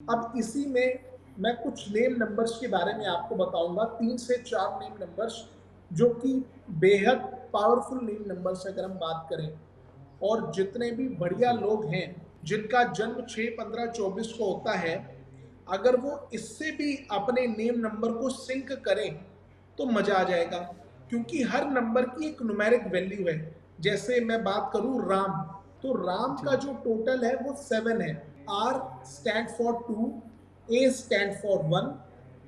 अब इसी में मैं कुछ नेम नंबर्स के बारे में आपको बताऊंगा, 3 से 4 नेम नंबर्स जो कि बेहद पावरफुल नेम नंबर्स अगर हम बात करें। और जितने भी बढ़िया जी। लोग हैं जिनका जन्म 6, 15, 24 को होता है, अगर वो इससे भी अपने नेम नंबर को सिंक करें तो मजा आ जाएगा, क्योंकि हर नंबर की एक न्यूमेरिक वैल्यू है। जैसे मैं बात करूं राम, तो राम का जी। जो टोटल है वो 7 है। R stand for 2, A stand for 1,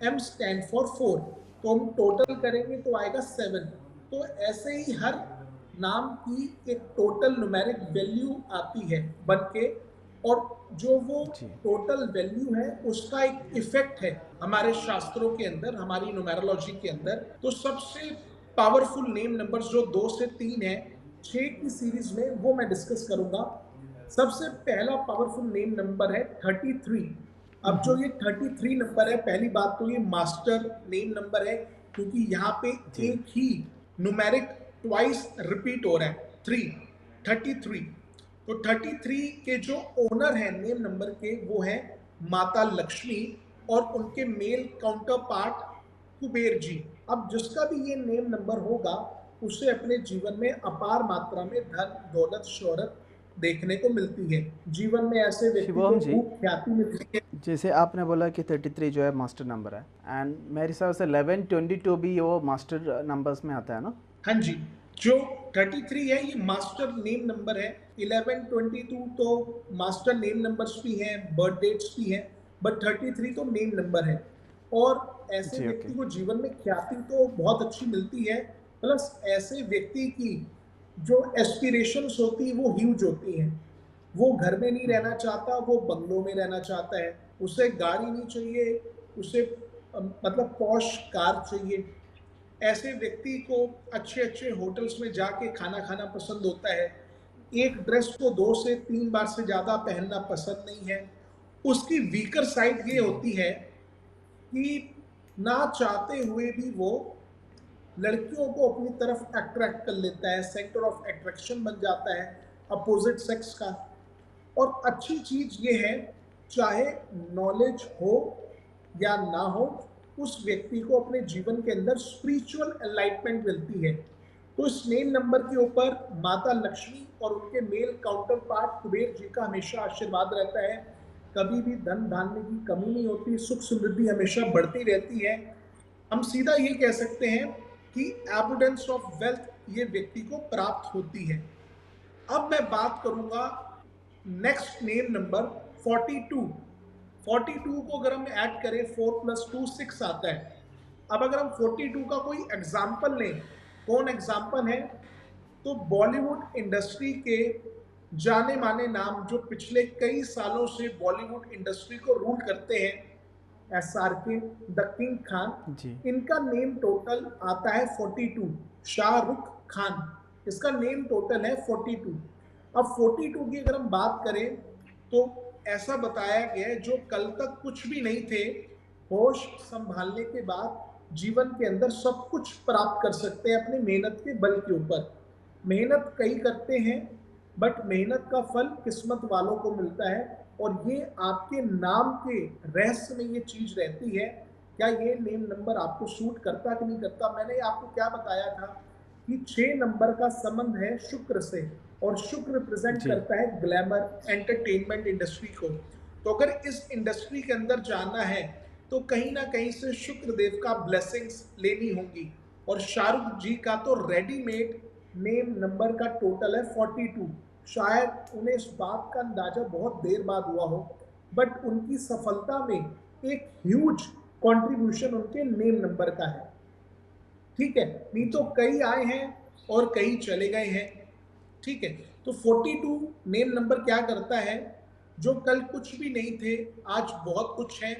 M stand for 4। तो हम टोटल करेंगे तो आएगा 7। तो ऐसे ही हर नाम की एक टोटल न्यूमेरिक वैल्यू आती है बन के, और जो वो जी। टोटल वैल्यू है उसका एक इफेक्ट है हमारे शास्त्रों के अंदर, हमारी न्यूमेरोलॉजी के अंदर। तो सबसे पावरफुल नेम नंबर्स जो 2 से 3 है, 6 की सीरीज में, वो मैं डिस्कस करूंगा। सबसे पहला पावरफुल नेम नंबर है 33। अब जो ये 33 नंबर है, पहली बात तो ये मास्टर नेम नंबर है, क्योंकि यहाँ पे जी। एक ही न्यूमेरिक ट्वाइस रिपीट हो रहा है, 33। तो 33 के जो ओनर है नेम नंबर के, वो है माता लक्ष्मी, और उनके mail counter part Kuber ji. अब जिसका भी ये नेम नंबर होगा, उसे अपने जीवन में अपार मात्रा में धन दौलत शोहरत देखने को मिलती है। जीवन में ऐसे व्यक्ति शिवम को जी, खूब ख्याति मिलती है। जैसे आपने बोला कि 33 जो है मास्टर नंबर है, एंड मेरे हिसाब से 11 22 भी वो मास्टर नंबर्स में आता है ना? हाँ जी, जो 33 है ये मास्टर नेम नंबर है। 11, 22 तो मास्टर नेम नंबर्स भी हैं, बर्थ डेट्स भी हैं, बट 33 तो नेम नंबर है। और ऐसे जी। ओके। व्यक्ति को जीवन में ख्याति तो बहुत अच्छी मिलती है, प्लस ऐसे व्यक्ति की जो एस्पिरेशंस होती है वो ह्यूज होती हैं। वो घर में नहीं रहना चाहता, वो बंगलों में रहना चाहता है। उसे गाड़ी नहीं चाहिए, उसे मतलब पॉश कार चाहिए। ऐसे व्यक्ति को अच्छे अच्छे होटल्स में जाके खाना खाना पसंद होता है। एक ड्रेस को 2 से 3 बार से ज़्यादा पहनना पसंद नहीं है। उसकी वीकर साइड ये जी। होती है कि ना चाहते हुए भी वो लड़कियों को अपनी तरफ अट्रैक्ट कर लेता है, सेंटर ऑफ अट्रैक्शन बन जाता है अपोजिट सेक्स का। और अच्छी चीज ये है, चाहे नॉलेज हो या ना हो, उस व्यक्ति को अपने जीवन के अंदर स्पिरिचुअल एनलाइटमेंट मिलती है। तो इस नेम नंबर के ऊपर माता लक्ष्मी और उनके mail counter part Kuber ji का हमेशा आशीर्वाद रहता है। कभी भी धन धान्य की कमी नहीं होती, सुख समृद्धि हमेशा बढ़ती रहती है। हम सीधा ये कह सकते हैं कि एबुडेंस ऑफ वेल्थ ये व्यक्ति को प्राप्त होती है। अब मैं बात करूंगा नेक्स्ट नेम नंबर 42। 42 को अगर हम ऐड करें, 4 + 2 6 आता है। अब अगर हम 42 का कोई एग्जाम्पल लें, कौन एग्जाम्पल है, तो बॉलीवुड इंडस्ट्री के जाने माने नाम जो पिछले कई सालों से बॉलीवुड इंडस्ट्री को रूल करते हैं, SRK, द किंग खान। जी। इनका नेम टोटल आता है 42। शाहरुख खान, इसका नेम टोटल है 42। अब 42 की अगर हम बात करें, तो ऐसा बताया गया है जो कल तक कुछ भी नहीं थे, होश संभालने के बाद जीवन के अंदर सब कुछ प्राप्त कर सकते हैं अपनी मेहनत के बल के ऊपर। मेहनत कई करते हैं, बट मेहनत का फल किस्मत वालों को मिलता है। और ये आपके नाम के रहस्य में ये चीज रहती है, क्या ये नेम नंबर आपको सूट करता कि नहीं करता। मैंने आपको क्या बताया था कि 6 नंबर का संबंध है शुक्र से, और शुक्र रिप्रेजेंट जी। करता है ग्लैमर एंटरटेनमेंट इंडस्ट्री को। तो अगर इस इंडस्ट्री के अंदर जाना है, तो कहीं ना कहीं से शुक्र देव का ब्लेसिंग्स लेनी होगी। और शाहरुख जी का तो रेडीमेड नेम नंबर का टोटल है 42। शायद उन्हें इस बात का अंदाजा बहुत देर बाद हुआ हो, बट उनकी सफलता में एक ह्यूज कंट्रीब्यूशन उनके नेम नंबर का है। ठीक है, नहीं तो जी। कई आए हैं और कई चले गए हैं। ठीक है, तो 42 नेम नंबर क्या करता है, जो कल कुछ भी नहीं थे आज बहुत कुछ है।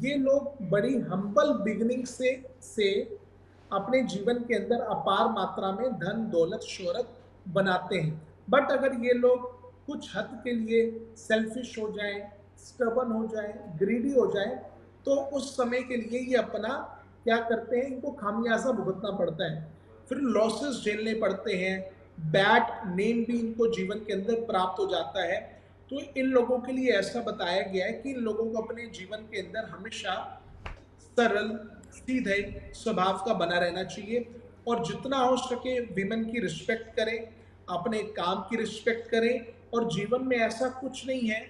ये लोग बड़ी हम्बल बिगिनिंग से अपने जीवन के अंदर अपार मात्रा में धन दौलत शोहरत बनाते हैं। बट अगर ये लोग कुछ हद के लिए सेल्फिश हो जाएं, स्टबन हो जाएं, ग्रीडी हो जाएं, तो उस समय के लिए ये अपना क्या करते हैं, इनको खामियाजा भुगतना पड़ता है। फिर लॉसेस झेलने पड़ते हैं, बैड नेम भी इनको जीवन के अंदर प्राप्त हो जाता है। तो इन लोगों के लिए ऐसा बताया गया है कि इन लोगों को अपने जीवन के अंदर हमेशा सरल, सीधे स्वभाव का बना रहना चाहिए और जितना हो सके विमेन की रिस्पेक्ट करें, अपने काम की रिस्पेक्ट करें और जीवन में ऐसा कुछ नहीं है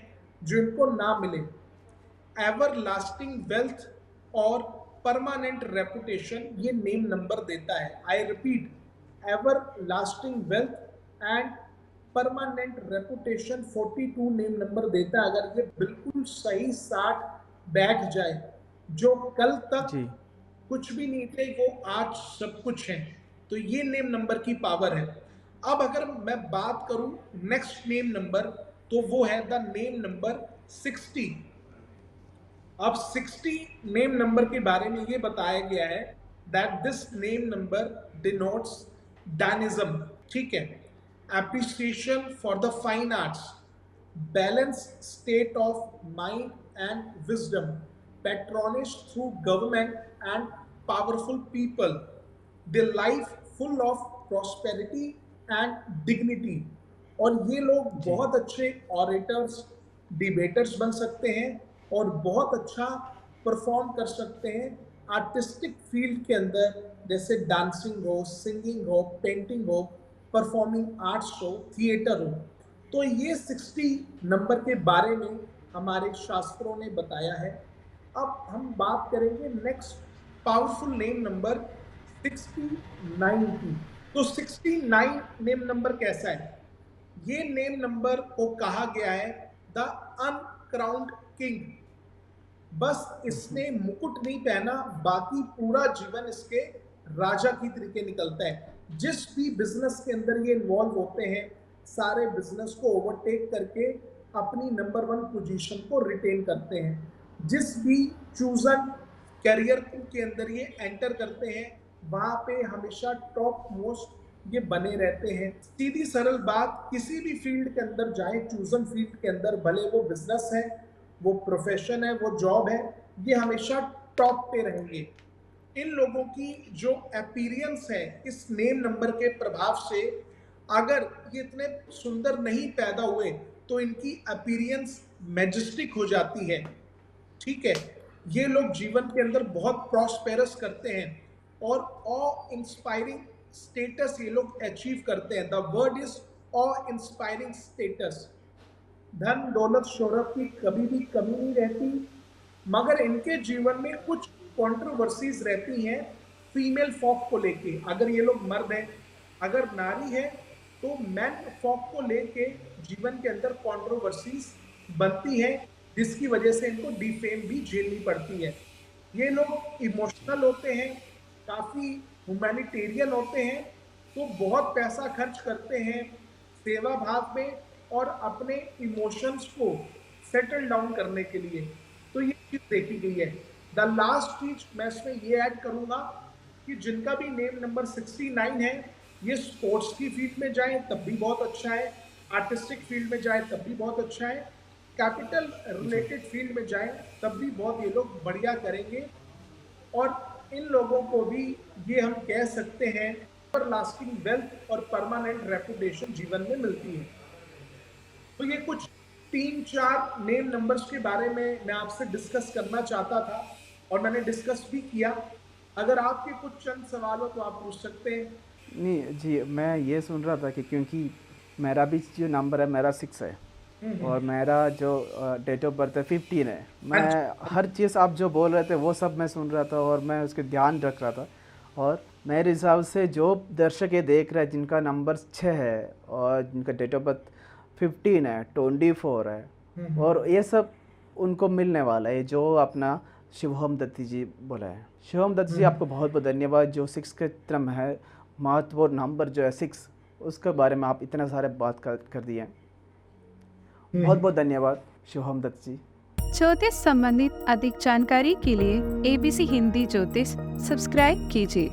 जो इनको ना मिले। एवर लास्टिंग वेल्थ और परमानेंट रेपुटेशन ये नेम नंबर देता है। I repeat, ever lasting wealth and permanent reputation 42 name number देता है। अगर ये बिल्कुल सही साठ बैठ जाए, जो कल तक जी कुछ भी नहीं थे वो आज सब कुछ है, तो ये नेम नंबर की पावर है। अब अगर मैं बात करूं नेक्स्ट नेम नंबर, तो वो है द नेम नंबर 60। अब 60 नेम नंबर के बारे में ये बताया गया है that this name number denotes dynamism, ठीक है, appreciation for the fine arts, balance state of mind and wisdom, patronage through government and powerful people, the life full of prosperity and dignity। और ये लोग जी बहुत अच्छे ऑरेटर्स, डिबेटर्स बन सकते हैं और बहुत अच्छा परफॉर्म कर सकते हैं आर्टिस्टिक फील्ड के अंदर, जैसे डांसिंग हो, सिंगिंग हो, पेंटिंग हो, परफॉर्मिंग आर्ट्स हो, थिएटर हो। तो ये 60 नंबर के बारे में हमारे शास्त्रों ने बताया है। अब हम बात करेंगे नेक्स्ट पावरफुल नेम नंबर 69 की। तो 69 नेम नंबर कैसा है? ये नेम नंबर को कहा गया है द अनक्राउंड किंग। बस इसने मुकुट नहीं पहना, बाकी पूरा जीवन इसके राजा की तरीके निकलता है। जिस भी बिजनेस के अंदर ये इन्वॉल्व होते हैं, सारे बिजनेस को ओवरटेक करके अपनी नंबर 1 पोजीशन को रिटेन करते हैं। जिस भी चूजन कैरियर के अंदर ये एंटर करते हैं, वहाँ पे हमेशा टॉप मोस्ट ये बने रहते हैं। सीधी सरल बात, किसी भी फील्ड के अंदर जाए, चूजन फील्ड के अंदर, भले वो बिजनेस है, वो प्रोफेशन है, वो जॉब है, ये हमेशा टॉप पे रहेंगे। इन लोगों की जो अपीयरेंस है इस नेम नंबर के प्रभाव से, अगर ये इतने सुंदर नहीं पैदा हुए तो इनकी अपीयरेंस मैजेस्टिक हो जाती है, ठीक है। ये लोग जीवन के अंदर बहुत प्रॉस्पेरस करते हैं और ऑ इंस्पायरिंग स्टेटस ये लोग अचीव करते हैं। The word is of inspiring status. धन दौलत शोहरत की कभी भी कमी नहीं रहती, मगर इनके जीवन में कुछ कंट्रोवर्सीज रहती हैं फीमेल फॉक को लेके। अगर ये लोग मर्द हैं, अगर नारी है, तो मैन फॉक को लेके जीवन के अंदर कंट्रोवर्सीज बनती है, जिसकी वजह से इनको डिफेम भी झेलनी पड़ती है। ये लोग इमोशनल होते हैं, काफ़ी ह्यूमैनिटेरियन होते हैं, तो बहुत पैसा खर्च करते हैं सेवा भाव में और अपने इमोशंस को सेटल डाउन करने के लिए। तो ये चीज़ देखी गई है। द लास्ट चीज मैं इसमें ये ऐड करूँगा कि जिनका भी नेम नंबर 69 है, ये स्पोर्ट्स की फील्ड में जाए तब भी बहुत अच्छा है, आर्टिस्टिक फील्ड में जाए तब भी बहुत अच्छा है, कैपिटल रिलेटेड फील्ड में जाए तब भी बहुत ये लोग बढ़िया करेंगे। और इन लोगों को भी ये हम कह सकते हैं पर लास्टिंग वेल्थ और परमानेंट रेपुटेशन जीवन में मिलती है। तो ये कुछ 3-4 नेम नंबर्स के बारे में मैं आपसे डिस्कस करना चाहता था और मैंने डिस्कस भी किया। अगर आपके कुछ चंद सवाल हो तो आप पूछ सकते हैं। नहीं जी, मैं ये सुन रहा था कि क्योंकि मेरा भी जो नंबर है मेरा 6 है और मेरा जो डेट ऑफ बर्थ है 15 है। मैं हर चीज़ आप जो बोल रहे थे वो सब मैं सुन रहा था और मैं उसके ध्यान रख रहा था। और मेरे हिसाब से जो दर्शक ये देख रहे हैं जिनका नंबर 6 है और जिनका डेट ऑफ बर्थ 15 है, 24 है, और ये सब उनको मिलने वाला है जो अपना शिवम दत्ती जी बोला है। शिवम दत्ती जी, आपको बहुत बहुत धन्यवाद जो 6 के क्रम है, महत्वपूर्ण नंबर जो है 6, उसके बारे में आप इतना सारे बात कर दिए। बहुत बहुत धन्यवाद शिवम दत्त जी। ज्योतिष संबंधित अधिक जानकारी के लिए ABC हिंदी ज्योतिष सब्सक्राइब कीजिए।